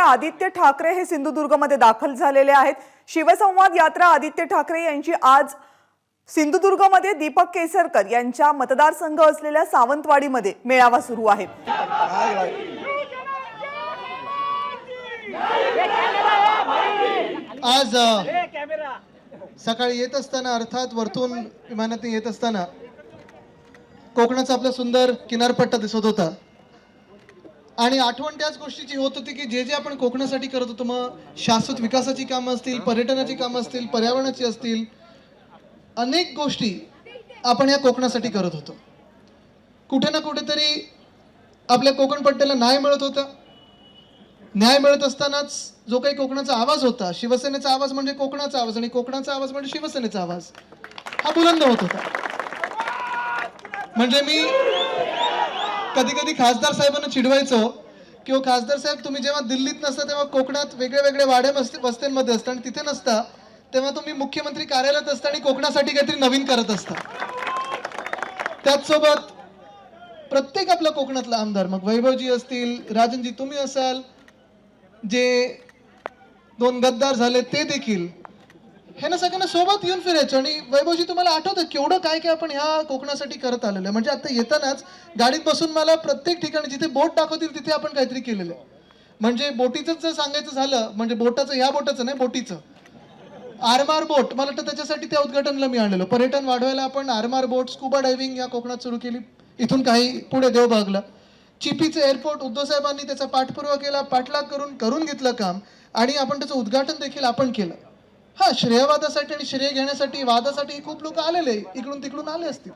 आदित्य ठाकरे हे सिंधुदुर्गमध्ये दाखल झालेले आहेत। शिवसंवाद यात्रा आदित्य ठाकरे यांची आज सिंधुदुर्गमध्ये दीपक केसरकर यांच्या मतदारसंघ असलेल्या सावंतवाडीमध्ये मेळावा सुरू आहे। आज सकाळी येत असताना अर्थात वरतून विमानातून येत असताना कोकणाचा आपला सुंदर किनारपट्टा दिसत होता आणि आठवण त्याच गोष्टीची होत होती की जे जे आपण कोकणासाठी करत होतो, मग शाश्वत विकासाची कामं असतील, पर्यटनाची कामं असतील, पर्यावरणाची असतील, अनेक गोष्टी आपण या कोकणासाठी करत होतो। कुठे ना कुठेतरी आपल्या कोकण पट्ट्याला न्याय मिळत होता। न्याय मिळत असतानाच जो काही कोकणाचा आवाज होता, शिवसेनेचा आवाज म्हणजे कोकणाचा आवाज आणि कोकणाचा आवाज म्हणजे शिवसेनेचा आवाज, हा बुलंद होत होता। म्हणजे मी कधी कधी खासदार साहेबांना चिडवायचो की ओ खासदार साहेब, तुम्ही जेव्हा दिल्लीत नसता तेव्हा कोकणात वेगळे वेगळे वाडे वस्त्यांमध्ये असता आणि तिथे नसता तेव्हा तुम्ही मुख्यमंत्री कार्यालयात असता आणि कोकणासाठी काहीतरी नवीन करत असता। त्याचसोबत प्रत्येक आपला कोकणातला आमदार, मग वैभवजी असतील, राजनजी तुम्ही असाल, जे दोन गद्दार झाले ते देखील, हे ना सगळ्यांना सोबत घेऊन फिरायचं। आणि वैभवजी तुम्हाला आठवतं केवढं काय काय आपण ह्या कोकणासाठी करत आलेलो आहे। म्हणजे आता येतानाच गाडीत बसून मला प्रत्येक ठिकाणी जिथे बोट दाखवतील तिथे आपण काहीतरी केलेलं आहे। म्हणजे बोटीचं जर सांगायचं झालं, म्हणजे बोटाचं, ह्या बोटाचं नाही, बोटीचं आरमार बोट, मला वाटतं त्याच्यासाठी त्या उद्घाटनाला मी आणलेलो। पर्यटन वाढवायला आपण आरमार बोट, स्कुबा डायव्हिंग या कोकणात सुरू केली। इथून काही पुढे देवबागला चिपीचं एअरपोर्ट उद्धव साहेबांनी त्याचा पाठपुरावा केला, पाठलाग करून घेतलं काम आणि आपण त्याचं उद्घाटन देखील आपण केलं। हा, श्रेयवादासाठी आणि श्रेय घेण्यासाठी, वादासाठी खूप लोक आलेले, इकडून तिकडून आले असतील,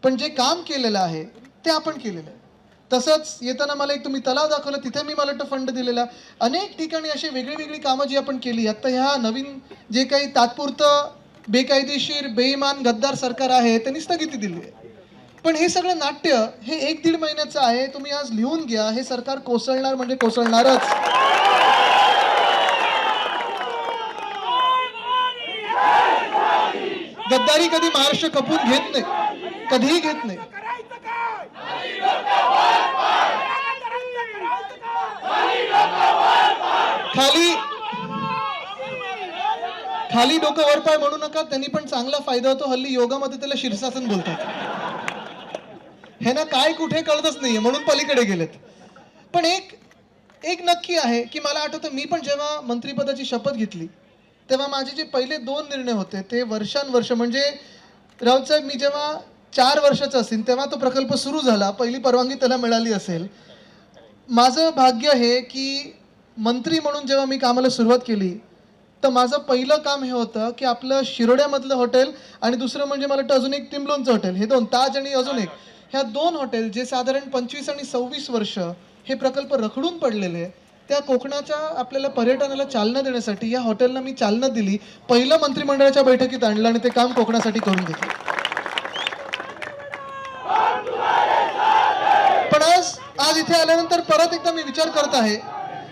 पण जे काम केलेलं आहे ते आपण केलेलं आहे। तसंच येताना मला एक तुम्ही तलाव दाखवलं, तिथे मी मला वाटतं फंड दिलेला। अनेक ठिकाणी अशी वेगळी वेगळी कामं जी आपण केली। आता ह्या नवीन जे काही तात्पुरतं बेकायदेशीर बेईमान गद्दार सरकार आहे त्यांनी स्थगिती दिली आहे, पण हे सगळं नाट्य हे 1-1.5 महिन्याचं आहे। तुम्ही आज लिहून घ्या, हे सरकार कोसळणार म्हणजे कोसळणारच। गद्दारी कधी महाराष्ट्र खपून घेत नाही, कधीही घेत नाही। खाली डोकं वर पाय म्हणू नका, त्यांनी पण चांगला फायदा होतो। हल्ली योगामध्ये त्याला शीर्षासन बोलतात। हे ना काय कुठे कळतच नाहीये म्हणून पलीकडे गेलेत। पण एक नक्की आहे की मला आठवतं मी पण जेव्हा मंत्रिपदाची शपथ घेतली तेव्हा माझे जे पहिले 2 निर्णय होते ते वर्षानुवर्ष, म्हणजे राऊत साहेब, मी जेव्हा 4 वर्षाचा असेल तेव्हा तो प्रकल्प सुरू झाला, पहिली परवानगी त्याला मिळाली असेल। माझं भाग्य हे की मंत्री म्हणून जेव्हा मी कामाला सुरुवात केली तर माझं पहिलं काम हे होतं की आपलं शिरोड्यामधलं हॉटेल आणि दुसरं म्हणजे मला वाटतं अजून एक टिंबलोनचं हॉटेल, हे 2 ताज आणि अजून एक, ह्या 2 हॉटेल जे साधारण 25 आणि 26 वर्ष हे प्रकल्प रखडून पडलेले, त्या कोकणाच्या आपल्याला पर्यटनाला चालना देण्यासाठी या हॉटेलला मी चालना दिली। पहिलं मंत्रिमंडळाच्या बैठकीत आणलं आणि ते काम कोकणासाठी करून घेतलं। पण आज इथे आल्यानंतर परत एकदा मी विचार करत आहे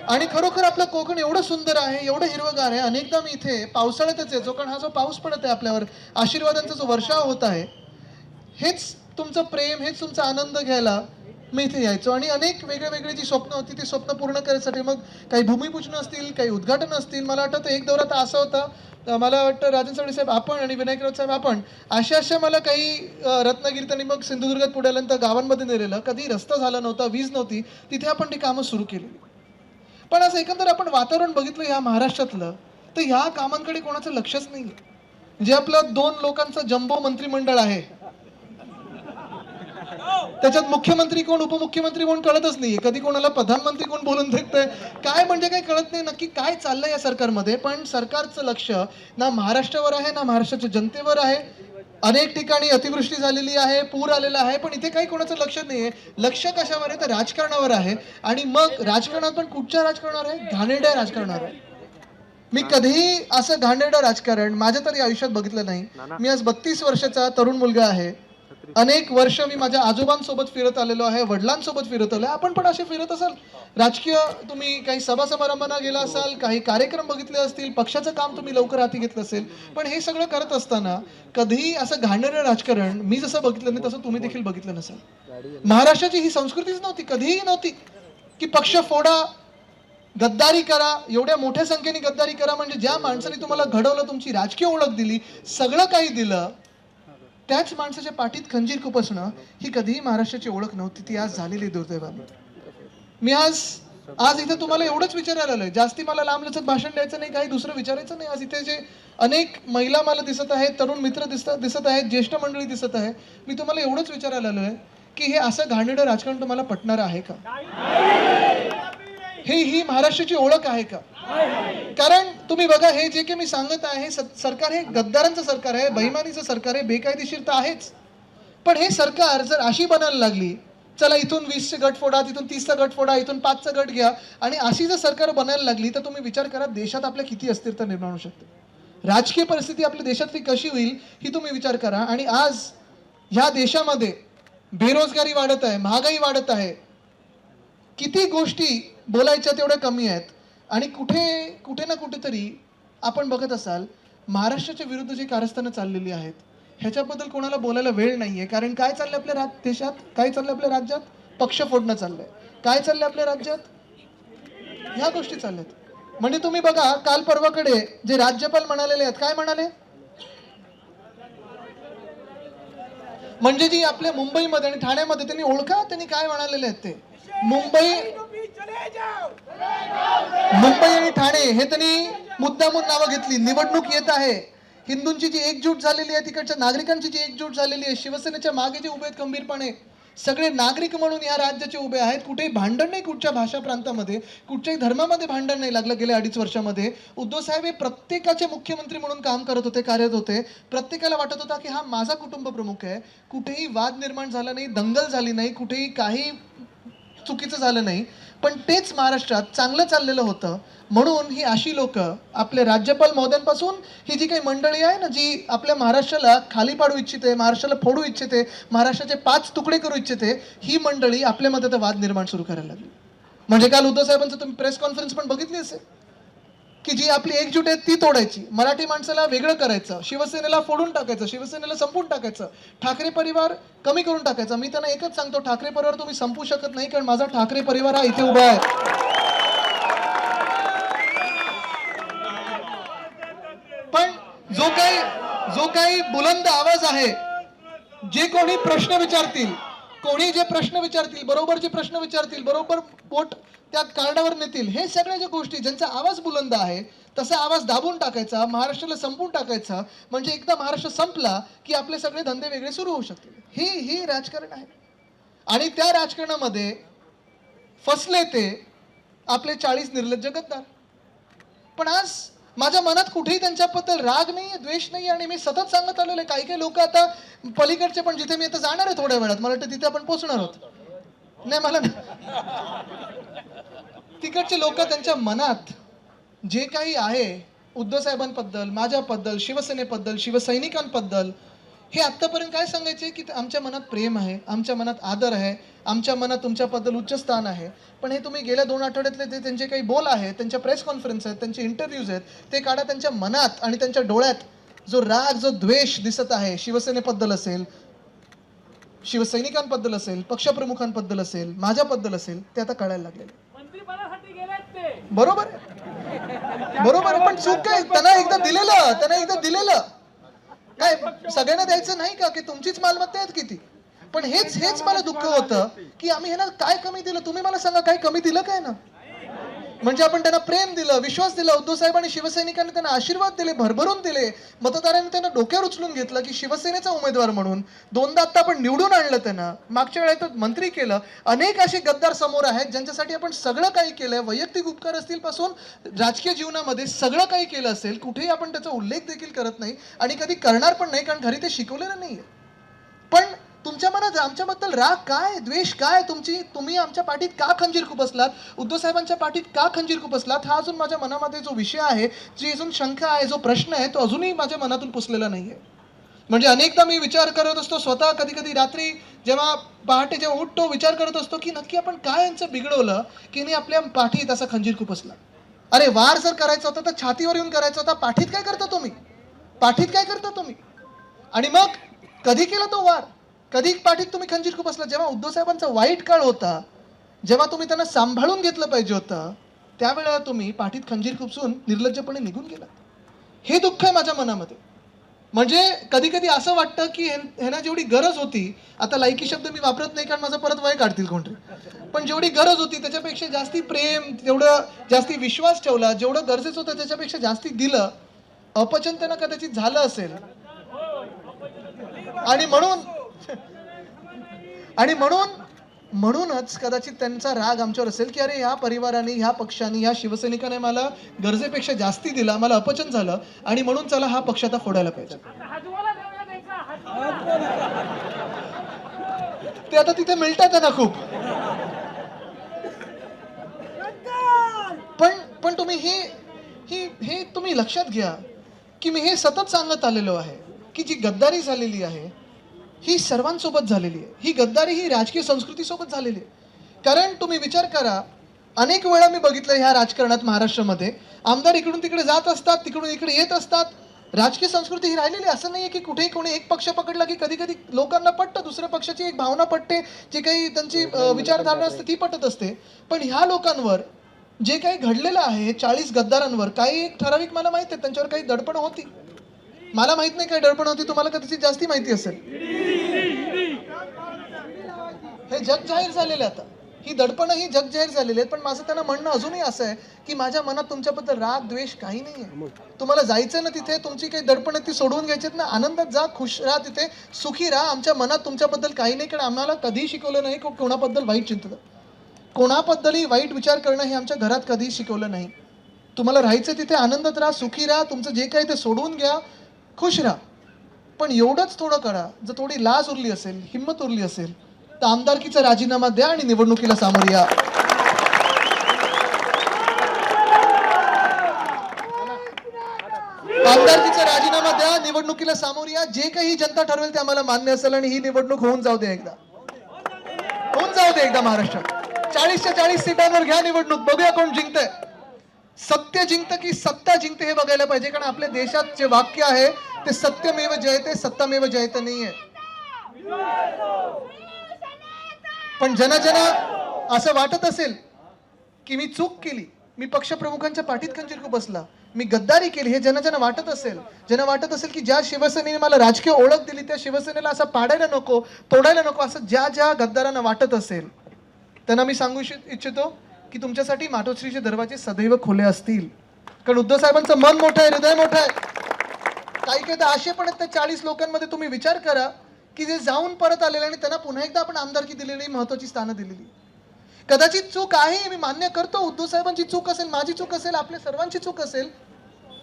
आणि खरोखर आपलं कोकण एवढं सुंदर आहे, एवढं हिरवंगार आहे। अनेकदा मी इथे पावसाळ्यातच यायचो, कारण हा जो पाऊस पडत आहे आपल्यावर, आशीर्वादांचा जो वर्षाव होत आहे, हेच तुमचं प्रेम, हेच तुमचा आनंद घ्यायला मी इथे यायचो। आणि अनेक वेगळी जी स्वप्न होती ती स्वप्न पूर्ण करण्यासाठी मग काही भूमिपूजन असतील, काही उद्घाटन असतील। मला आठवतं एक दौरा तर असा होता, मला वाटतं राजन सावळे साहेब आपण आणि विनायक राऊत साहेब आपण अशा मला काही रत्नागिरीत आणि मग सिंधुदुर्गात पुढे आल्यानंतर गावांमध्ये नेलेलं, कधी रस्ता झाला नव्हता, वीज नव्हती, तिथे आपण ती कामं सुरू केली। पण असं एकंदर आपण वातावरण बघितलं ह्या महाराष्ट्रातलं तर ह्या कामांकडे कोणाचं लक्षच नाही। जे आपलं 2 लोकांचं जम्बो मंत्रिमंडळ आहे त्याच्यात मुख्यमंत्री कोण, उपमुख्यमंत्री कोण कळतच नाहीये, कधी कोणाला प्रधानमंत्री कोण बोलून देतंय काय, म्हणजे काही कळत नाही नक्की काय चाललंय या सरकारमध्ये। पण सरकारचं लक्ष ना महाराष्ट्रावर आहे ना महाराष्ट्राच्या जनतेवर आहे। अनेक ठिकाणी अतिवृष्टी झालेली आहे, पूर आलेला आहे, पण इथे काही कोणाचं लक्ष नाहीये। लक्ष कशावर आहे तर राजकारणावर आहे। आणि मग राजकारणात पण कुठच्या राजकारणावर आहे, घाणेरड्या राजकारणावर आहे। मी कधीही असं घाणेरडं राजकारण माझ्या तरी आयुष्यात बघितलं नाही। मी आज 32 वर्षाचा तरुण मुलगा आहे, अनेक वर्ष मी माझ्या आजोबांसोबत फिरत आलेलो आहे, वडिलांसोबत फिरत आलोय। आपण पण असे फिरत असाल, राजकीय तुम्ही काही सभा समारंभांना गेला असाल, काही कार्यक्रम बघितले असतील, पक्षाचं काम तुम्ही लवकर हाती घेतलं असेल, पण हे सगळं करत असताना कधीही असं घाणेरडं राजकारण मी जसं बघितलं नाही तसं तुम्ही देखील बघितलं नसेल। महाराष्ट्राची ही संस्कृतीच नव्हती, कधीही नव्हती की पक्ष फोडा, गद्दारी करा, एवढ्या मोठ्या संख्येने गद्दारी करा, म्हणजे ज्या माणसाने तुम्हाला घडवलं, तुमची राजकीय ओळख दिली, सगळं काही दिलं, त्याच माणसाच्या पाठीत खंजीर खुपसणं ही कधीही महाराष्ट्राची ओळख नव्हती. ती आज झालेली दुर्दैवाने. मी आज इथे तुम्हाला एवढंच विचारायला आलोय. जास्ती मला लांबलचक भाषण द्यायचं नाही, काही दुसरं विचारायचं नाही. आज इथे जे अनेक महिला मला दिसत आहेत, तरुण मित्र दिसत आहेत, ज्येष्ठ मंडळी दिसत आहे, मी तुम्हाला एवढंच विचारायला आलोय की हे असं घाणेरडं राजकारण तुम्हाला पटणार आहे का? ही महाराष्ट्राची ओळख आहे का? कारण तुम्ही बघा, हे जे काही मी सांगत आहे, सरकार हे गद्दारांचं सरकार आहे, बेईमानीचं सरकार आहे, बेकायदेशीर तर आहेच. पण हे सरकार जर अशी बनायला लागली, चला इथून 20चे गट फोडा, तिथून 30चा गट फोडा, इथून 5चा गट घ्या, आणि अशी जर सरकार बनायला लागली, तर तुम्ही विचार करा देशात आपल्या किती अस्थिरता निर्माण होऊ शकते. राजकीय परिस्थिती आपल्या देशातली कशी होईल ही तुम्ही विचार करा. आणि आज ह्या देशामध्ये बेरोजगारी वाढत आहे, महागाई वाढत आहे, किती गोष्टी बोलायच्या तेवढ्या कमी आहेत. आणि कुठे ना कुठेतरी आपण बघत असाल, महाराष्ट्राच्या विरुद्ध जी कारस्थानं चाललेली आहेत, ह्याच्याबद्दल कोणाला बोलायला वेळ नाहीये. कारण काय चाललंय आपल्या देशात, काय चाललंय आपल्या राज्यात? पक्ष फोडणं चाललंय. काय चाललंय आपल्या राज्यात? ह्या गोष्टी चालल्यात. म्हणजे तुम्ही बघा, काल परवाकडे जे राज्यपाल म्हणालेले आहेत, काय म्हणाले? म्हणजे जी आपल्या मुंबईमध्ये आणि ठाण्यामध्ये त्यांनी ओळखा, त्यांनी काय म्हणालेले आहेत ते. मुंबई आणि ठाणे हे त्यांनी मुद्दामून नावं घेतली. निवडणूक येत आहे, हिंदूंची जी एकजूट झालेली आहे, तिकडच्या नागरिकांची जी एकजूट झालेली आहे, शिवसेनेच्या मागे जे उभे आहेत खंबीरपणे, सगळे नागरिक म्हणून या राज्याचे उभे आहेत. कुठेही भांडण नाही, कुठच्या भाषा प्रांतामध्ये, कुठच्याही धर्मामध्ये भांडण नाही लागलं गेल्या 2.5 वर्षामध्ये. उद्धव साहेब हे प्रत्येकाचे मुख्यमंत्री म्हणून काम करत होते, कार्यरत होते. प्रत्येकाला वाटत होता की हा माझा कुटुंब प्रमुख आहे. कुठेही वाद निर्माण झाला नाही, दंगल झाली नाही, कुठेही काही चुकीचं झालं नाही. पण तेच महाराष्ट्रात चांगलं चाललेलं होतं. म्हणून ही अशी लोक, आपले राज्यपाल महोदयांपासून ही जी काही मंडळी आहे ना, जी आपल्या महाराष्ट्राला खाली पाडू इच्छिते, महाराष्ट्राला फोडू इच्छिते, महाराष्ट्राचे 5 तुकडे करू इच्छिते, ही मंडळी आपल्यामध्ये आता वाद निर्माण सुरू करायला लागली. म्हणजे काल उद्धव साहेबांचं तुम्ही प्रेस कॉन्फरन्स पण बघितली असेल की जी आपली एकजूट आहे ती तोडायची, मराठी माणसाला वेगळं करायचं, शिवसेनेला फोडून टाकायचं, शिवसेनेला संपवून टाकायचं, ठाकरे परिवार कमी करून टाकायचा. मी त्यांना एकच सांगतो, ठाकरे परिवार तुम्ही संपू शकत नाही, कारण माझा ठाकरे परिवार हा इथे उभा आहे. पण जो काही बुलंद आवाज आहे, जे कोणी प्रश्न विचारतील, बरोबर जे प्रश्न विचारतील, बरोबर पोट त्या कार्डावर नेतील, हे सगळ्या ज्या गोष्टी, ज्यांचा आवाज बुलंद आहे, तसा आवाज दाबून टाकायचा, महाराष्ट्राला संपवून टाकायचा. म्हणजे एकदा महाराष्ट्र संपला की आपले सगळे धंदे वेगळे सुरू होऊ शकतील. ही राजकारण आहे. आणि त्या राजकारणामध्ये फसले ते आपले 40 निर्लज्ज गद्दार. पण आज माझ्या मनात कुठेही त्यांच्याबद्दल राग नाही, द्वेष नाही. आणि मी सतत सांगत आलेलो आहे, काही लोक आता पलीकडचे पण, जिथे मी आता जाणार आहे थोड्या वेळात, मला वाटतं तिथे आपण पोहोचणार आहोत. नाही, मला तिकडचे लोक त्यांच्या मनात जे काही आहे उद्धव साहेबांबद्दल, माझ्याबद्दल, शिवसेनेबद्दल, शिवसैनिकांबद्दल, हे आत्तापर्यंत काय सांगायचे की आमच्या मनात प्रेम आहे, आमच्या मनात आदर आहे, आमच्या मनात तुमच्याबद्दल उच्च स्थान आहे. पण हे तुम्ही गेल्या 2 आठवड्यातले ते त्यांचे काही बोल आहेत, त्यांच्या प्रेस कॉन्फरन्स आहेत, त्यांचे इंटरव्ह्यूज आहेत, ते काढा. त्यांच्या मनात आणि त्यांच्या डोळ्यात जो राग, जो द्वेष दिसत आहे, शिवसेनेबद्दल असेल, शिवसैनिकांबद्दल असेल, पक्षप्रमुखांबद्दल असेल, माझ्याबद्दल असेल, ते आता कळायला लागलेले. बरोबर आहे. पण चूक काय? त्यांना एकदा दिलेलं काय सगळ्यांना द्यायचं नाही का? की तुमचीच मालमत्ता आहेत किती. पण हेच मला दुःख होतं की आम्ही ह्यांना काय कमी दिलं. तुम्ही मला सांगा, काय कमी दिलं काय ना? म्हणजे आपण त्यांना प्रेम दिलं, विश्वास दिला. उद्धव साहेब आणि शिवसैनिकांनी त्यांना आशीर्वाद दिले, भरभरून दिले. मतदारांनी त्यांना डोक्यावर उचलून घेतलं की शिवसेनेचा उमेदवार म्हणून 2दा आता आपण निवडून आणलं त्यांना. मागच्या वेळेत मंत्री केलं. अनेक असे गद्दार समोर आहेत ज्यांच्यासाठी आपण सगळं काही केलंय. वैयक्तिक उपकार असतील पासून राजकीय जीवनामध्ये सगळं काही केलं असेल. कुठेही आपण त्याचा उल्लेख देखील करत नाही आणि कधी करणार पण नाही, कारण घरी ते शिकवलेलं नाहीये. पण तुमच्या मनात आमच्याबद्दल राग काय, द्वेष काय? तुम्ही आमच्या पाठीत का खंजीर खुपसलात? उद्धव साहेबांच्या पाठीत का खंजीर खुपसलात? हा अजून माझ्या मनामध्ये जो विषय आहे, जी अजून शंका आहे, जो प्रश्न आहे, तो अजूनही माझ्या मनातून पुसलेला नाहीये. म्हणजे अनेकदा मी विचार करत असतो स्वतः, कधी कधी रात्री जेव्हा पहाटे जेव्हा उठतो, विचार करत असतो की नक्की आपण काय यांचं बिघडवलं की नाही आपल्या पाठीत असा खंजीर खुपसला. अरे वार जर करायचा होता तर छातीवर येऊन करायचा होता. पाठीत काय करता तुम्ही? आणि मग कधी केला तो वार? कधी पाठीत तुम्ही खंजीर खुपसला? जेव्हा उद्धव साहेबांचा वाईट काळ होता, जेव्हा तुम्ही त्यांना सांभाळून घेतलं पाहिजे होतं, त्यावेळेला तुम्ही पाठीत खंजीर खुपसून निर्लज्जपणे निघून गेला. हे दुःख आहे माझ्या मनामध्ये. म्हणजे कधी कधी असं वाटतं की ह्यांना जेवढी गरज होती, आता लायकी शब्द मी वापरत नाही कारण माझं परत वय काढतील कोणतरी, पण जेवढी गरज होती त्याच्यापेक्षा जास्ती प्रेम, तेवढं जास्ती विश्वास ठेवला, जेवढं गरजेचं होतं त्याच्यापेक्षा जास्ती दिलं. अपचन त्यांना कदाचित झालं असेल आणि म्हणूनच कदाचित त्यांचा राग आमच्यावर असेल की अरे ह्या परिवाराने, ह्या पक्षाने, ह्या शिवसैनिकाने मला गरजेपेक्षा जास्ती दिला, मला अपचन झालं आणि म्हणून चला हा पक्ष आता फोडायला पाहिजे. ते आता तिथे मिळतात ना खूप. पण तुम्ही हे तुम्ही लक्षात घ्या की मी हे सतत सांगत आलेलो आहे की जी गद्दारी झालेली आहे ही सर्वांसोबत झालेली आहे. ही गद्दारी ही राजकीय संस्कृतीसोबत झालेली आहे. कारण तुम्ही विचार करा, अनेक वेळा मी बघितलं ह्या राजकारणात महाराष्ट्रामध्ये आमदार इकडून तिकडे जात असतात, तिकडून इकडे येत असतात. राजकीय संस्कृती ही राहिलेली. असं नाहीये की कुठेही कोणी एक पक्ष पकडला की कधी कधी लोकांना पटतं, दुसऱ्या पक्षाची एक भावना पटते, जे काही त्यांची विचारधारणा असते ती पटत असते. पण ह्या लोकांवर जे काही घडलेलं आहे, 40 गद्दारांवर काही एक ठराविक मला माहिती आहे त्यांच्यावर काही दडपण होती. मला माहित नाही काय दडपण होती, तुम्हाला कदाचित जास्ती माहिती असेल. हे जग जाहीर झालेलं आता. ही दडपण ही जग जाहीर झालेली आहेत. पण माझं त्यांना म्हणणं अजूनही असं आहे की माझ्या मनात तुमच्याबद्दल राग द्वेष काही नाहीये. तुम्हाला जायचं ना तिथे, तुमची काही दडपण ती सोडवून घ्यायची ना, आनंदात जा, खुश राहा, तिथे सुखी राहा. आमच्या मनात तुमच्याबद्दल काही नाही, कारण आम्हाला कधीही शिकवलं नाही कोणाबद्दल वाईट चिंतन, कोणाबद्दलही वाईट विचार करणं हे आमच्या घरात कधीही शिकवलं नाही. तुम्हाला राहायचं तिथे आनंदात राहा, सुखी राहा, तुमचं जे काही ते सोडवून घ्या, खुश राहा. पण एवढंच थोडं करा, जर थोडी लाज उरली असेल, हिंमत उरली असेल तर आमदारकीचा राजीनामा द्या आणि निवडणुकीला सामोरे या. आमदारकीचा राजीनामा द्या, निवडणुकीला सामोरे या. जे काही जनता ठरवेल ते आम्हाला मान्य असेल आणि ही निवडणूक होऊन जाऊ दे एकदा. होऊन जाऊ दे एकदा महाराष्ट्रात. 40च्या 40 सीटांवर घ्या निवडणूक, बघूया कोण जिंकतंय. सत्य जिंकतं की सत्ता जिंकते हे बघायला पाहिजे. कारण आपल्या देशात जे वाक्य आहे ते सत्यमेव जयते, सत्तामेव जयते नाहीये. पण ज्यांना असं वाटत असेल की मी चूक केली, मी पक्षप्रमुखांच्या पाठीत खंजीर बसला, मी गद्दारी केली, हे ज्यांना वाटत असेल की ज्या शिवसेनेने मला राजकीय ओळख दिली त्या शिवसेनेला असं पाडायला नको, तोडायला नको, असं ज्या गद्दारांना वाटत असेल त्यांना मी सांगू इच्छितो की तुमच्यासाठी मातोश्रीचे दरवाजे सदैव खुले असतील. कारण उद्धव साहेबांचं मन मोठं आहे, हृदय मोठं आहे. काही तर असे पण आहेत त्या 40 लोकांमध्ये. तुम्ही विचार करा की जे जाऊन परत आलेले आणि त्यांना पुन्हा एकदा आपण आमदारकी दिलेली, महत्वाची स्थानं दिलेली. कदाचित चूक आहे, मी मान्य करतो, उद्धव साहेबांची चूक असेल, माझी चूक असेल, आपल्या सर्वांची चूक असेल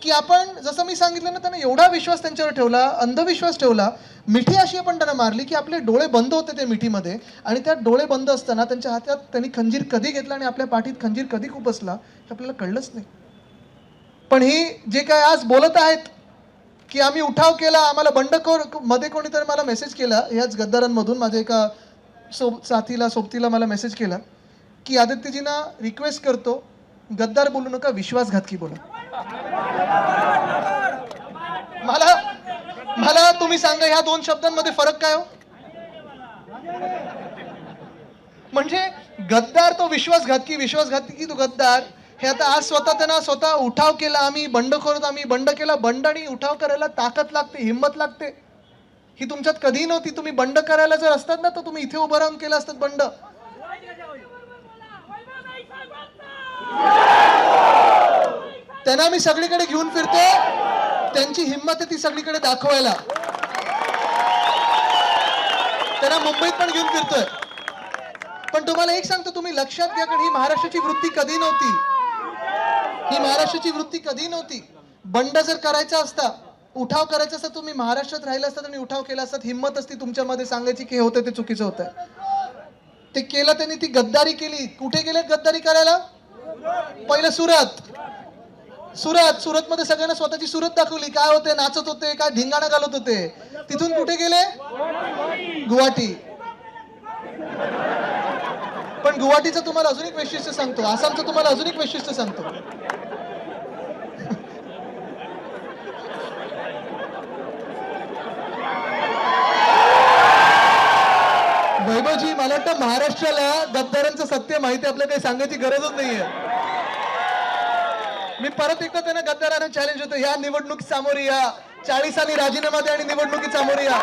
की आपण जसं मी सांगितलं ना, त्यांना एवढा विश्वास त्यांच्यावर ठेवला, अंधविश्वास ठेवला, मिठी अशी आपण त्यांना मारली की आपले डोळे बंद होते त्या मिठीमध्ये. आणि त्या डोळे बंद असताना त्यांच्या हातात त्यांनी खंजीर कधी घेतला आणि आपल्या पाठीत खंजीर कधी खुपसला हे आपल्याला कळलंच नाही. पण ही जे काय आज बोलत आहेत की आम्ही उठाव केला, आम्हाला बंडखोर, मध्ये कोणीतरी मला मेसेज केला ह्याच गद्दारांमधून, माझ्या एका सोबतीला मला मेसेज केला की आदित्यजींना रिक्वेस्ट करतो, गद्दार बोलू नका, विश्वासघातकी बोला. मला तुम्ही सांगा ह्या दोन शब्दांमध्ये फरक काय हो? म्हणजे गद्दार तो विश्वासघातकी तो गद्दार. हे आता आज स्वतः उठाव केला, आम्ही बंडखोर, आम्ही बंड केला. बंड आणि उठाव करायला ताकद लागते, हिंमत लागते. ही तुमच्यात कधी नव्हती. तुम्ही बंड करायला जर असतात ना तर तुम्ही इथे उभं राहून केलं असतात बंड. त्यांना मी सगळीकडे घेऊन फिरतो, त्यांची हिंमत आहे ती सगळीकडे दाखवायला. त्यांना मुंबईत पण घेऊन फिरतोय. पण तुम्हाला एक सांगतो, तुम्ही लक्षात घ्या, कारण ही महाराष्ट्राची वृत्ती कधी नव्हती. बंड जर करायचा असता, उठाव करायचा असता, तुम्ही महाराष्ट्रात राहिला असतात आणि उठाव केला असतात. हिंमत असती तुमच्यामध्ये सांगायची की हे होतं ते चुकीचं होतं. ते केलं त्यांनी, ती गद्दारी केली. कुठे गेले गद्दारी करायला? पहिलं सुरतमध्ये सगळ्यांना स्वतःची सुरत दाखवली, काय होते, नाचत होते, काय धिंगाणा घालत होते. तिथून कुठे गेले? गुवाहाटी. पण गुवाहाटीचं तुम्हाला अजून एक वैशिष्ट्य सांगतो, आसामचं तुम्हाला अजून एक वैशिष्ट्य सांगतो. वैभवजी, मला वाटतं महाराष्ट्राला गद्दारांचं सत्य माहिती, आपल्याला काही सांगायची गरजच नाहीये. मी परत एकदा त्यांना गद्दारांना चॅलेंज होतो, या निवडणूक सामोरी या, 40 साली राजीनामा द्या आणि निवडणुकीत सामोरी या.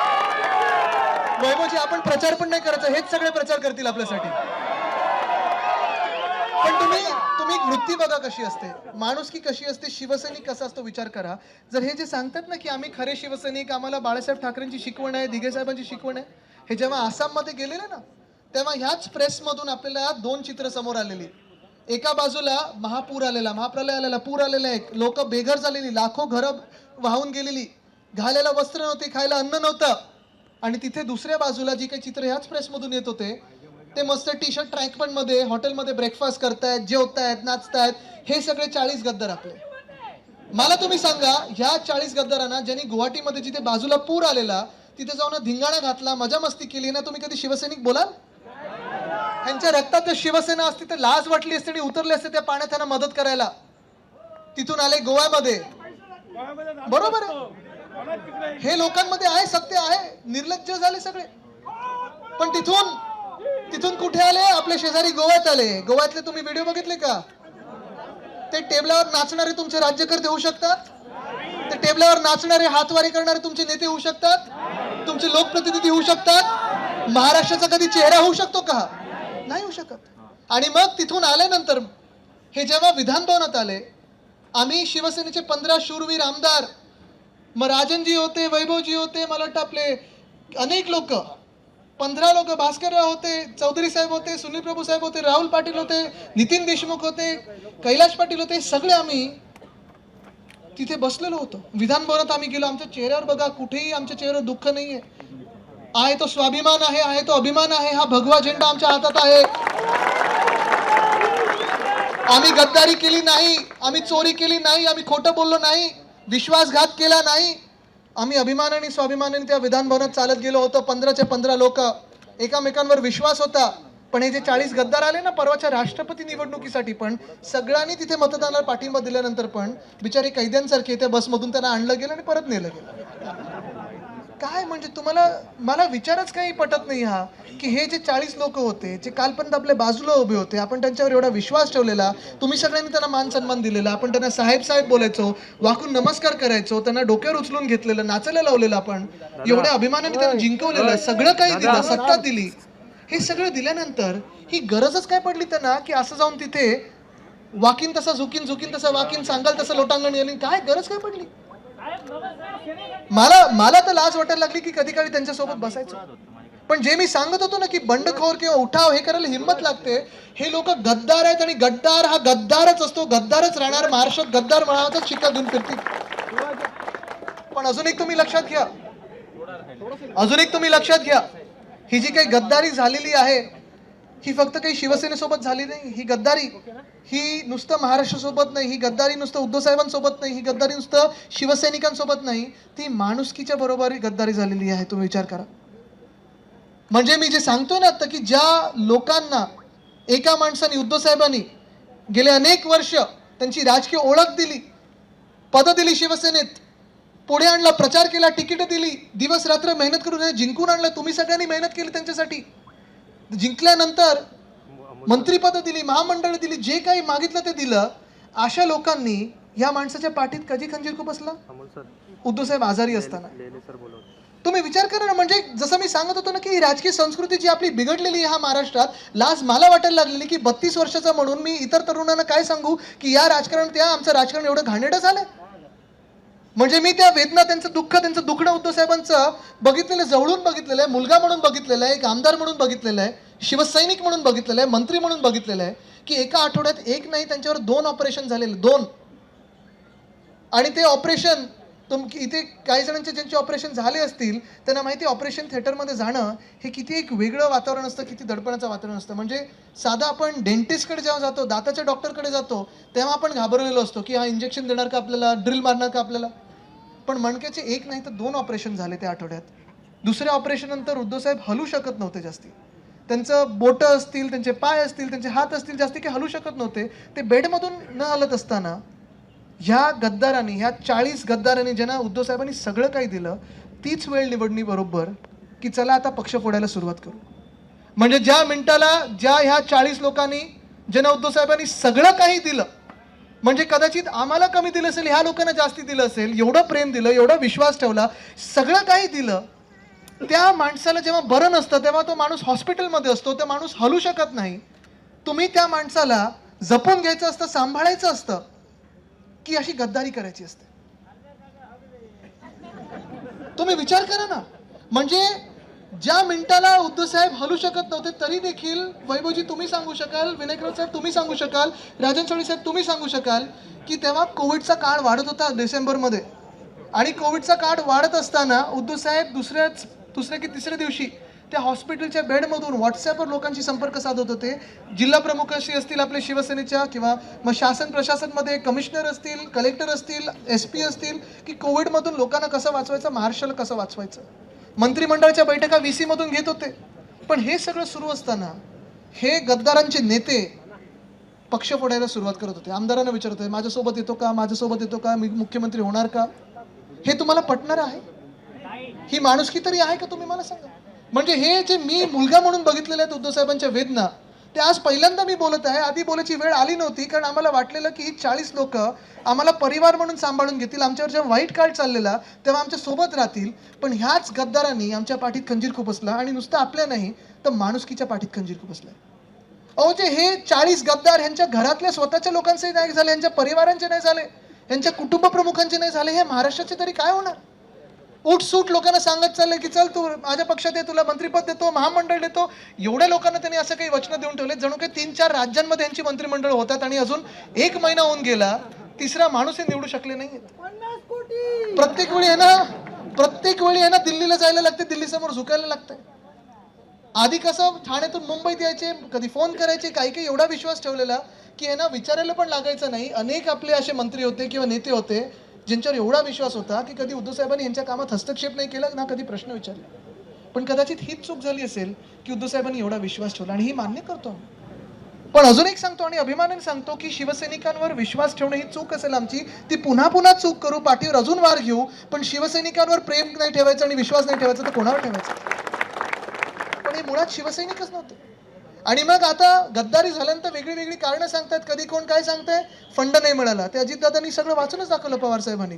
वैभवजी, आपण प्रचार पण नाही करायचा, हेच सगळे प्रचार करतील आपल्यासाठी. पण तुम्ही एक वृत्ती बघा कशी असते, माणुसकी कशी असते, शिवसैनिक कसा असतो विचार करा. जर हे जे सांगतात ना की आम्ही खरे शिवसैनिक, आम्हाला बाळासाहेब ठाकरेंची शिकवण आहे, दिघे साहेबांची शिकवण आहे, हे जेव्हा आसाममध्ये गेलेले ना तेव्हा ह्याच प्रेसमधून आपल्याला 2 चित्र समोर आलेली. एका बाजूला महापूर आलेला, महाप्रलय आलेला, पूर आलेला, एक लोक बेघर झालेली, लाखो घरं वाहून गेलेली, घालायला वस्त्र नव्हते, खायला अन्न नव्हतं. आणि तिथे दुसऱ्या बाजूला जी काही चित्र ह्याच प्रेसमधून येत होते ते मस्त टी शर्ट ट्रॅक पण मध्ये हॉटेलमध्ये ब्रेकफास्ट करतायत, जेवतायत, नाचतायत, हे सगळे 40 गद्दार आपले. मला तुम्ही सांगा, ह्या 40 गद्दारांना ज्यांनी गुवाहाटीमध्ये जिथे बाजूला पूर आलेला तिथे जाऊन धिंगाणा घातला, मजा मस्ती केली ना, तुम्ही कधी शिवसैनिक बोलाल? त्यांच्या रक्तात जर शिवसेना असती तर लाज वाटली असती आणि उतरले असते त्या पाण्यात त्यांना मदत करायला. तिथून आले गोव्यामध्ये, बरोबर आहे, हे लोकांमध्ये आहे, सत्य आहे, निर्लज्ज झाले सगळे. पण तिथून कुठे आले? आपल्या शेजारी गोव्यात आले. गोव्यातले तुम्ही व्हिडिओ बघितले का? ते टेबलावर नाचणारे तुमचे राज्यकर्ते होऊ शकतात, ते टेबलावर नाचणारे हातवारी करणारे तुमचे नेते होऊ शकतात, तुमचे लोकप्रतिनिधी होऊ शकतात. महाराष्ट्राचा कधी चेहरा होऊ शकतो का? नाही होऊ शकत. आणि मग तिथून आल्यानंतर हे जेव्हा विधान भवनात आले, आम्ही शिवसेनेचे 15 शूरवीर आमदार, मग राजनजी होते, वैभवजी होते, मला वाटतं आपले अनेक लोक, 15 लोक, भास्करराव होते, चौधरी साहेब होते, सुनील प्रभू साहेब होते, राहुल पाटील होते, नितीन देशमुख होते, कैलाश पाटील होते, सगळे आम्ही तिथे बसलेलो होतो. विधान भवनात आम्ही गेलो. आमच्या चेहऱ्यावर बघा, कुठेही आमच्या चेहऱ्यावर दुःख नाहीये. आहे तो स्वाभिमान आहे तो अभिमान आहे. हा भगवा झेंडा आमच्या हातात आहे. आम्ही गद्दारी केली नाही, आम्ही चोरी केली नाही, आम्ही खोटं बोललो नाही, विश्वासघात केला नाही. आम्ही अभिमानाने स्वाभिमानाने त्या विधान भवनात चालत गेलो होतो. 15च्या 15 लोक, एकामेकांवर विश्वास होता. पण हे जे 40 गद्दार आले ना परवाच्या राष्ट्रपती निवडणुकीसाठी, पण सगळ्यांनी तिथे मतदानाला पाठिंबा दिल्यानंतर पण बिचारी कैद्यांसारखे त्या बसमधून त्यांना आणलं गेलं आणि परत नेलं गेलं. काय म्हणजे मला विचारच काही पटत नाही हा, की हे जे 40 लोक होते जे कालपर्यंत आपल्या बाजूला उभे होते, आपण त्यांच्यावर एवढा विश्वास ठेवलेला, तुम्ही सगळ्यांनी त्यांना मान सन्मान दिलेला, आपण त्यांना साहेब साहेब बोलायचो, वाकून नमस्कार करायचो, त्यांना डोक्यावर उचलून घेतलेलं, नाचायला लावलेलं, आपण एवढ्या अभिमानाने त्यांना जिंकवलेलं, सगळं काही दिलं, सत्ता दिली. हे सगळं दिल्यानंतर ही गरजच काय पडली त्यांना की असं जाऊन तिथे वाकीन तसा झुकीन तसा वाकीन, सांगाल तसं लोटांगण येईल? काय गरज काय पडली? मला तर लाज वाटायला लागली की कधी कधी त्यांच्यासोबत बसायचं. पण जे मी सांगत होतो ना की बंडखोर किंवा उठाव हे करायला हिंमत लागते, हे लोक गद्दार आहेत आणि गद्दार हा गद्दारच असतो, गद्दारच राहणार. महाराष्ट्रात गद्दार म्हणावाचाच शिक्का घेऊन फिरतील. पण अजून एक तुम्ही लक्षात घ्या, ही जी काही गद्दारी झालेली आहे ही फक्त काही शिवसेनेसोबत झाली नाही. ही गद्दारी ही नुसतं महाराष्ट्रासोबत नाही, ही गद्दारी नुसतं उद्धव साहेबांसोबत नाही, ही गद्दारी नुसतं शिवसैनिकांसोबत नाही, ती माणुसकीच्या बरोबर गद्दारी झालेली आहे. तुम्ही विचार करा. म्हणजे मी जे सांगतोय ना आता की ज्या लोकांना एका माणसाने, उद्धव साहेबांनी गेले अनेक वर्ष त्यांची राजकीय ओळख दिली, पद दिली, शिवसेनेत पुढे आणला, प्रचार केला, तिकीट दिली, दिवस रात्र मेहनत करून जिंकून आणलं. तुम्ही सगळ्यांनी मेहनत केली त्यांच्यासाठी. जिंकल्यानंतर मंत्रीपद दिली, महामंडळ दिली, जे काही मागितलं ते दिलं. अशा लोकांनी या माणसाच्या पाठीत कधी खंजीर खूप बसला? उद्धव साहेब आजारी असताना. तुम्ही विचार करा ना. म्हणजे जसं मी सांगत होतो ना की राजकीय संस्कृती जी आपली बिघडलेली आहे हा महाराष्ट्रात, लाज मला वाटायला लागलेली की 32 वर्षाचा म्हणून मी इतर तरुणांना काय सांगू की या राजकारण, आमचं राजकारण एवढं घाणेरडं झालंय. म्हणजे मी त्या वेदना, त्यांचं दुखणं उद्धव साहेबांचं बघितलेलं, जवळून बघितलेलं आहे, मुलगा म्हणून बघितलेलं आहे, एक आमदार म्हणून बघितलेलं आहे, शिवसैनिक म्हणून बघितलेलं आहे, मंत्री म्हणून बघितलेलं आहे की एका आठवड्यात एक नाही त्यांच्यावर 2 ऑपरेशन झालेले, 2. आणि ते ऑपरेशन इथे काही जणांचे ज्यांचे ऑपरेशन झाले असतील त्यांना माहिती, ऑपरेशन थिएटरमध्ये जाणं हे किती एक वेगळं वातावरण असतं, किती दडपणाचं वातावरण असतं. म्हणजे साधा आपण डेंटिस्टकडे जेव्हा जातो, दाताच्या डॉक्टरकडे जातो, तेव्हा आपण घाबरलेलो असतो की हा इंजेक्शन देणार का आपल्याला, ड्रिल मारणार का आपल्याला. पण मणक्याचे एक नाही तर 2 ऑपरेशन झाले त्या आठवड्यात. दुसऱ्या ऑपरेशन नंतर उद्धव साहेब हलू शकत नव्हते जास्ती. त्यांचं बोटं असतील, त्यांचे पाय असतील, त्यांचे हात असतील, जास्ती काही हलू शकत नव्हते. ते बेडमधून न हलत असताना ह्या गद्दारांनी, ह्या 40 गद्दारांनी ज्यांना उद्धव साहेबांनी सगळं काही दिलं, तीच वेळ निवडणी बरोबर की चला आता पक्ष फोडायला सुरुवात करू. म्हणजे ज्या मिनिटाला ह्या 40 लोकांनी ज्यांना उद्धव साहेबांनी सगळं काही दिलं, म्हणजे कदाचित आम्हाला कमी दिलं असेल, ह्या लोकांना जास्ती दिलं असेल, एवढं प्रेम दिलं, एवढा विश्वास ठेवला, सगळं काही दिलं. त्या माणसाला जेव्हा बरं नसतं तेव्हा तो माणूस हॉस्पिटलमध्ये असतो, तो माणूस हलू शकत नाही. तुम्ही त्या माणसाला जपून घ्यायचं असतं, सांभाळायचं असतं, की अशी गद्दारी करायची असते? तुम्ही विचार करा ना. म्हणजे ज्या मिनिटाला उद्धव साहेब हलू शकत नव्हते तरी देखील वैभवजी तुम्ही सांगू शकाल, विनायकराव साहेब तुम्ही सांगू शकाल, राजन चौधरी साहेब तुम्ही सांगू शकाल की तेव्हा कोविडचा काळ वाढत होता डिसेंबरमध्ये. आणि कोविडचा काळ वाढत असताना उद्धव साहेब दुसऱ्या की तिसऱ्या दिवशी त्या हॉस्पिटलच्या बेडमधून व्हॉट्सॲपवर लोकांशी संपर्क साधत होते. जिल्हा प्रमुखाशी असतील आपले शिवसेनेच्या, किंवा मग शासन प्रशासनमध्ये कमिशनर असतील, कलेक्टर असतील, SP असतील, की कोविडमधून लोकांना कसं वाचवायचं, महाराष्ट्राला कसं वाचवायचं. मंत्रिमंडळाच्या बैठका VC मधून घेत होते. पण हे सगळं सुरू असताना हे गद्दारांचे नेते पक्ष फोडायला सुरुवात करत होते. आमदारांना विचारत होते, माझ्यासोबत येतो का, माझ्यासोबत येतो का, मी मुख्यमंत्री होणार का? हे तुम्हाला पटणार आहे? ही माणुसकी तरी आहे का? तुम्ही मला सांगा. म्हणजे हे जे मी मुलगा म्हणून बघितलेले आहेत उद्धव साहेबांच्या वेदना, ते आज पहिल्यांदा मी बोलत आहे. आधी बोलायची वेळ आली नव्हती, कारण आम्हाला वाटलेलं की ही 40 लोक आम्हाला परिवार म्हणून सांभाळून घेतील, आमच्यावर जेव्हा वाईट काळ चाललेला तेव्हा आमच्या सोबत राहतील. पण ह्याच गद्दारांनी आमच्या पाठीत खंजीर खुपसला, आणि नुसतं आपल्या नाही तर माणुसकीच्या पाठीत खंजीर खुपसला. अहो, जे हे 40 गद्दार ह्यांच्या घरातल्या स्वतःच्या लोकांचे नाही झाले, ह्यांच्या परिवारांचे नाही झाले, ह्यांच्या कुटुंब प्रमुखांचे नाही झाले, हे महाराष्ट्राचे तरी काय होणार? उठसूट लोकांना सांगत चाललंय की चल तू माझ्या पक्षात ये, तुला मंत्रिपद देतो, महामंडळ देतो. एवढ्या लोकांना त्यांनी असं काही वचनं देऊन ठेवले जणू काही 3-4 राज्यांमध्ये यांची मंत्रिमंडळ होतात, आणि अजून 1 महिना होऊन गेला, तिसरा माणूस हे निवडू शकले नाही. प्रत्येक वेळी आहे ना दिल्लीला जायला लागते, दिल्ली समोर झुकायला लागतंय. आधी कसं ठाण्यातून मुंबईत यायचे, कधी फोन करायचे, काही एवढा विश्वास ठेवलेला की ना विचारायला पण लागायचं नाही. अनेक आपले असे मंत्री होते किंवा नेते होते ज्यांच्यावर एवढा विश्वास होता की कधी उद्धव साहेबांनी यांच्या कामात हस्तक्षेप नाही केला ना, कधी प्रश्न विचारले. पण कदाचित हीच चूक झाली असेल की उद्धव साहेबांनी एवढा विश्वास ठेवला, आणि ही मान्य करतो. पण अजून एक सांगतो आणि अभिमानाने सांगतो की शिवसैनिकांवर विश्वास ठेवणं ही चूक असेल आमची, ती पुन्हा पुन्हा चूक करू, पाठीवर अजून वार घेऊ, पण शिवसैनिकांवर प्रेम नाही ठेवायचं आणि विश्वास नाही ठेवायचा तर कोणावर ठेवायचा? पण हे मुळात शिवसैनिकच नव्हते. आणि मग आता गद्दारी झाल्यानंतर वेगळी वेगळी कारणं सांगतात. कधी कोण काय सांगताय, फंड नाही मिळाला. ते अजितदादांनी सगळं वाचूनच दाखवलं पवार साहेबांनी.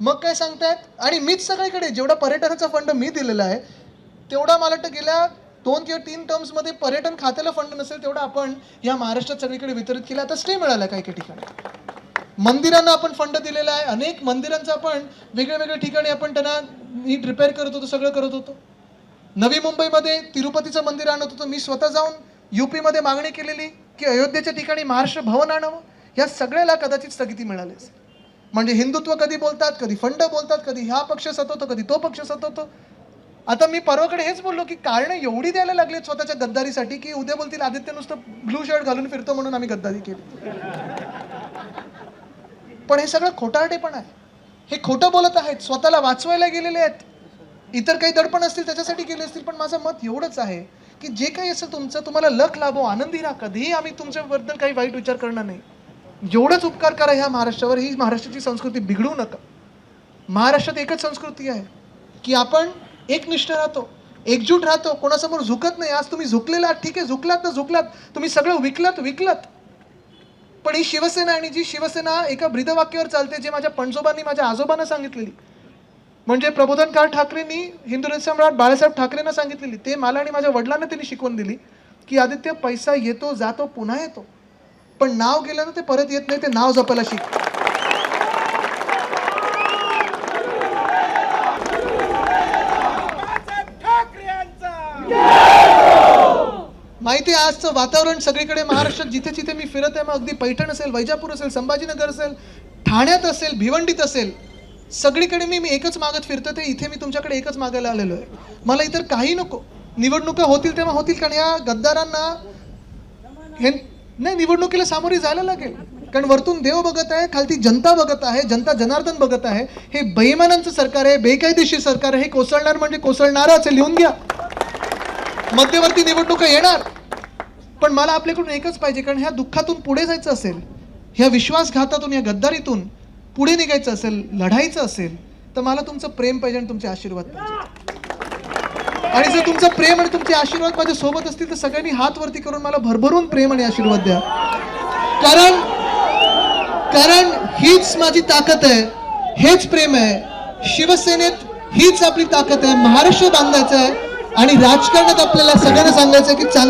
मग काय सांगतायत, आणि मीच सगळीकडे जेवढा पर्यटनाचा फंड मी दिलेला आहे तेवढा मला वाटतं गेल्या 2 किंवा 3 टर्म्समध्ये पर्यटन खात्याला फंड नसेल तेवढा आपण या महाराष्ट्रात सगळीकडे वितरित केला. आता स्टे मिळाला काही काही ठिकाणी. मंदिरांना आपण फंड दिलेला आहे. अनेक मंदिरांचा आपण वेगळ्या वेगळ्या ठिकाणी आपण त्यांना नीट रिपेअर करत होतो, सगळं करत होतो. नवी मुंबईमध्ये तिरुपतीचं मंदिर आणत होतो. मी स्वतः जाऊन UP मध्ये मागणी केलेली की अयोध्येच्या ठिकाणी महाराष्ट्र भवन आणावं. या सगळ्याला कदाचित स्थगिती मिळाली असेल. म्हणजे हिंदुत्व कधी बोलतात, कधी फंड बोलतात, कधी ह्या पक्ष सतवतो, कधी तो पक्ष सतवतो. आता मी परवाकडे हेच बोललो की कारणं एवढी द्यायला लागली स्वतःच्या गद्दारीसाठी की उद्या बोलतील आदित्य नुसतं ब्लू शर्ट घालून फिरतो म्हणून आम्ही गद्दारी केली. पण हे सगळं खोटारडेपण आहे. हे खोटं बोलत आहेत, स्वतःला वाचवायला गेलेले आहेत. इतर काही दडपण असतील त्याच्यासाठी गेले असतील. पण माझं मत एवढंच आहे की जे काही असेल तुमचं, तुम्हाला लख लाभो, आनंदी राहा. कधीही आम्ही तुमच्याबद्दल काही वाईट विचार करणार नाही. एवढंच उपकार करा ह्या महाराष्ट्रावर. ही महाराष्ट्राची संस्कृती बिघडवू नका. महाराष्ट्रात एकच संस्कृती आहे की आपण एकनिष्ठ राहतो, एकजूट राहतो, कोणासमोर झुकत नाही. आज तुम्ही झुकलेला आहात, ठीक आहे, झुकलात ना झुकलात, तुम्ही सगळं विकलात. पण ही शिवसेना, आणि जी शिवसेना एका ब्रीदवाक्यावर चालते, जे माझ्या पणजोबांनी, माझ्या आजोबांना सांगितलेली, म्हणजे प्रबोधनकार ठाकरेंनी हिंदू सम्राट बाळासाहेब ठाकरेंना सांगितलेली, ते मला आणि माझ्या वडिलांना त्यांनी शिकवून दिली की आदित्य, पैसा येतो जातो पुन्हा येतो, पण नाव गेलं ना ते परत येत नाही. ते नाव जपायला शिक. माहिती आहे आजचं वातावरण सगळीकडे महाराष्ट्रात जिथे जिथे मी फिरत आहे, मग अगदी पैठण असेल, वैजापूर असेल, संभाजीनगर असेल, ठाण्यात असेल, भिवंडीत असेल, सगळीकडे मी एकच मागत फिरतो. ते इथे मी तुमच्याकडे एकच मागायला आलेलो आहे. मला इतर काही नको. निवडणुका होतील तेव्हा होतील, कारण या गद्दारांना हे नाही, निवडणुकीला सामोरी जायला लागेल. कारण वरतून देव बघत आहे, खालती जनता बघत आहे, जनता जनार्दन बघत आहे. हे बेईमानांचं सरकार आहे, बेकायदेशीर सरकार आहे. हे कोसळणार म्हणजे कोसळणारच आहे, लिहून घ्या. मध्यवर्ती निवडणुका येणार, पण मला आपल्याकडून एकच पाहिजे. कारण ह्या दुःखातून पुढे जायचं असेल, ह्या विश्वासघातातून, या गद्दारीतून पुढे निघायचं असेल, लढायचं असेल, तर मला तुमचं प्रेम पाहिजे आणि तुमचे आशीर्वाद पाहिजे. आणि जर तुमचं प्रेम आणि तुमचे आशीर्वाद माझ्या सोबत असतील तर सगळ्यांनी हात वरती करून मला भरभरून प्रेम आणि आशीर्वाद द्या. कारण कारण हीच माझी ताकद आहे, हेच प्रेम आहे. शिवसेनेत हीच आपली ताकद आहे. महाराष्ट्र बांधायचा आहे आणि राजकारणात आपल्याला सगळ्यांना सांगायचं की